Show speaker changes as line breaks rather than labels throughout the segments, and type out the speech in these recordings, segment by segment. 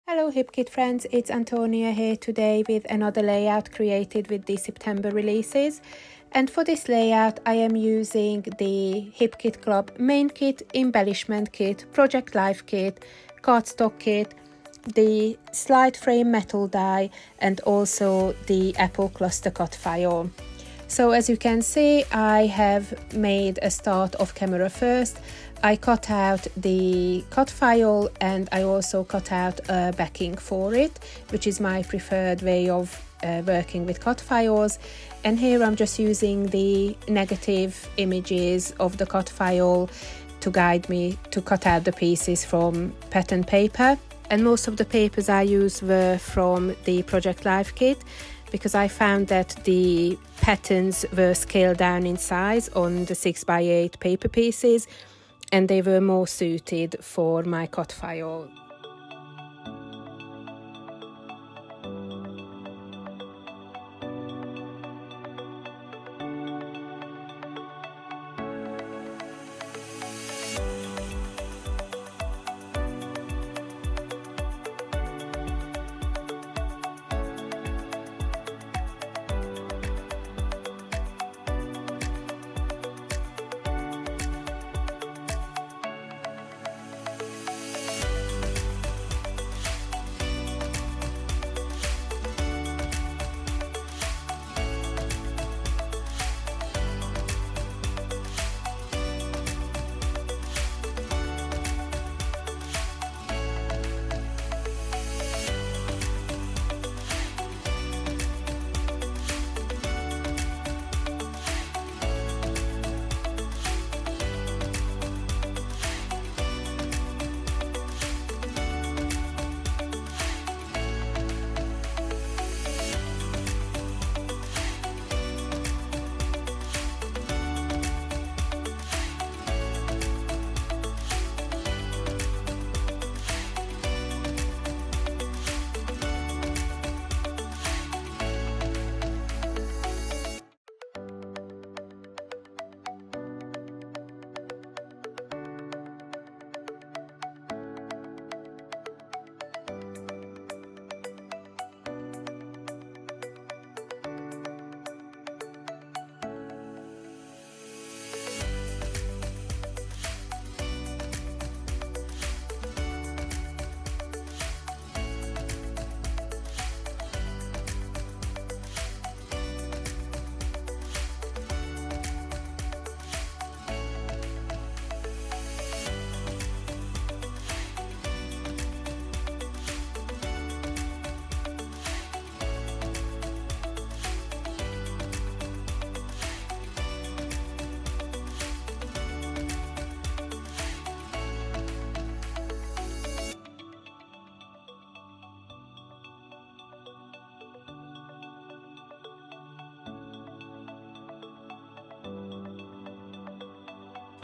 Hello HipKit friends, it's Antonia here today with another layout created with the September releases. And for this layout I am using the HipKit Club main kit, embellishment kit, project life kit, cardstock kit, the slide frame metal die and also the apple cluster cut file. So as you can see, I have made a start of camera first. I cut out the cut file and I also cut out a backing for it, which is my preferred way of working with cut files. And here I'm just using the negative images of the cut file to guide me to cut out the pieces from pattern paper. And most of the papers I used were from the Project Life kit, because I found that the patterns were scaled down in size on the 6x8 paper pieces and they were more suited for my cut file.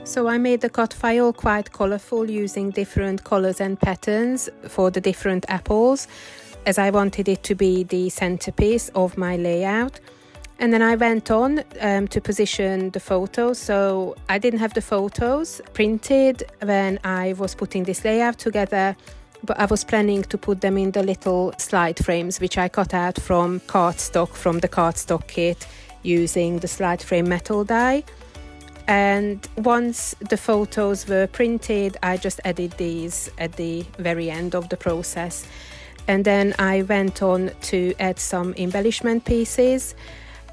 So I made the cut file quite colourful using different colours and patterns for the different apples, as I wanted it to be the centerpiece of my layout. And then I went on to position the photos. So I didn't have the photos printed when I was putting this layout together, but I was planning to put them in the little slide frames which I cut out from cardstock, from the Cardstock Kit, using the slide frame metal die. And once the photos were printed, I just added these at the very end of the process. And then I went on to add some embellishment pieces.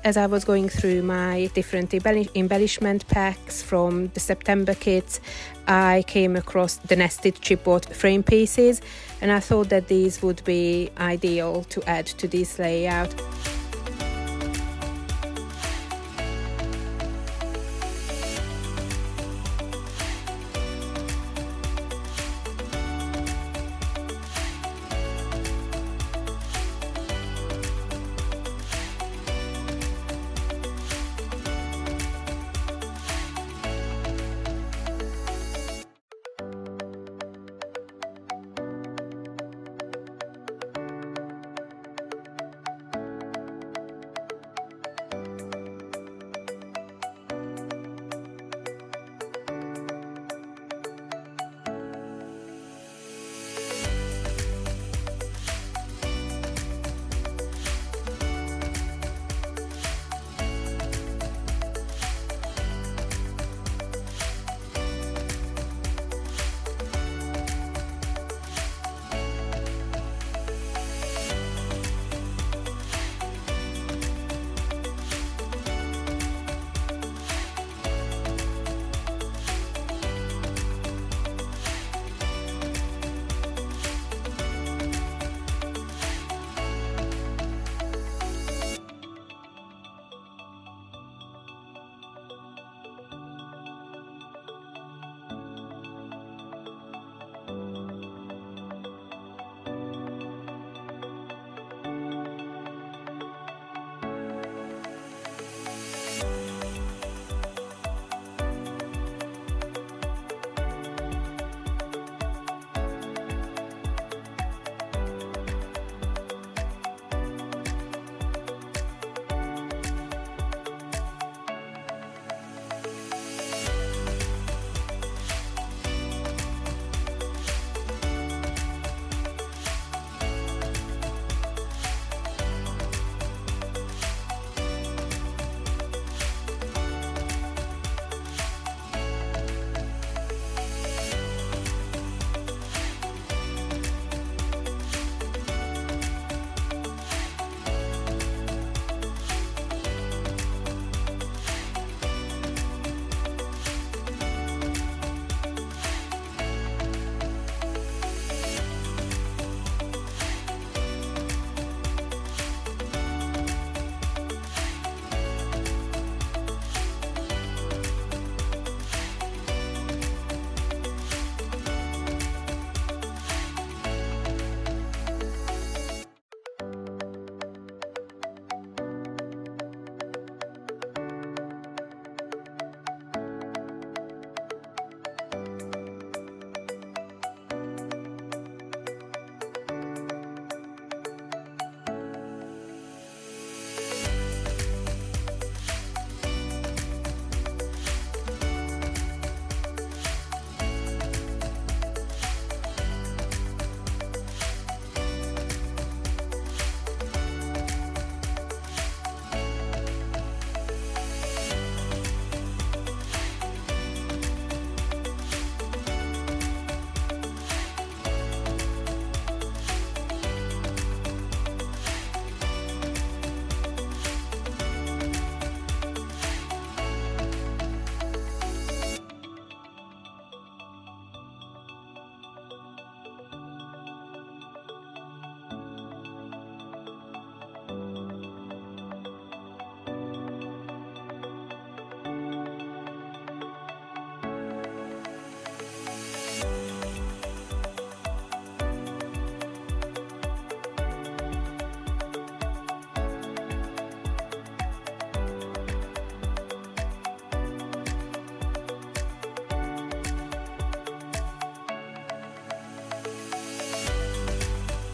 As I was going through my different embellishment packs from the September kits, I came across the nested chipboard frame pieces, and I thought that these would be ideal to add to this layout.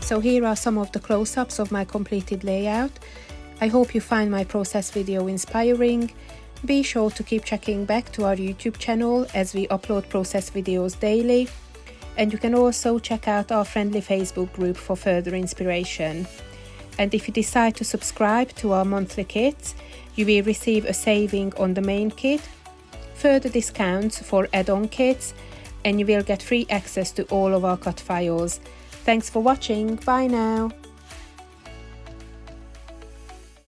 So here are some of the close-ups of my completed layout. I hope you find my process video inspiring. Be sure to keep checking back to our YouTube channel as we upload process videos daily. And you can also check out our friendly Facebook group for further inspiration. And if you decide to subscribe to our monthly kits, you will receive a saving on the main kit, further discounts for add-on kits, and you will get free access to all of our cut files. Thanks for watching, bye now!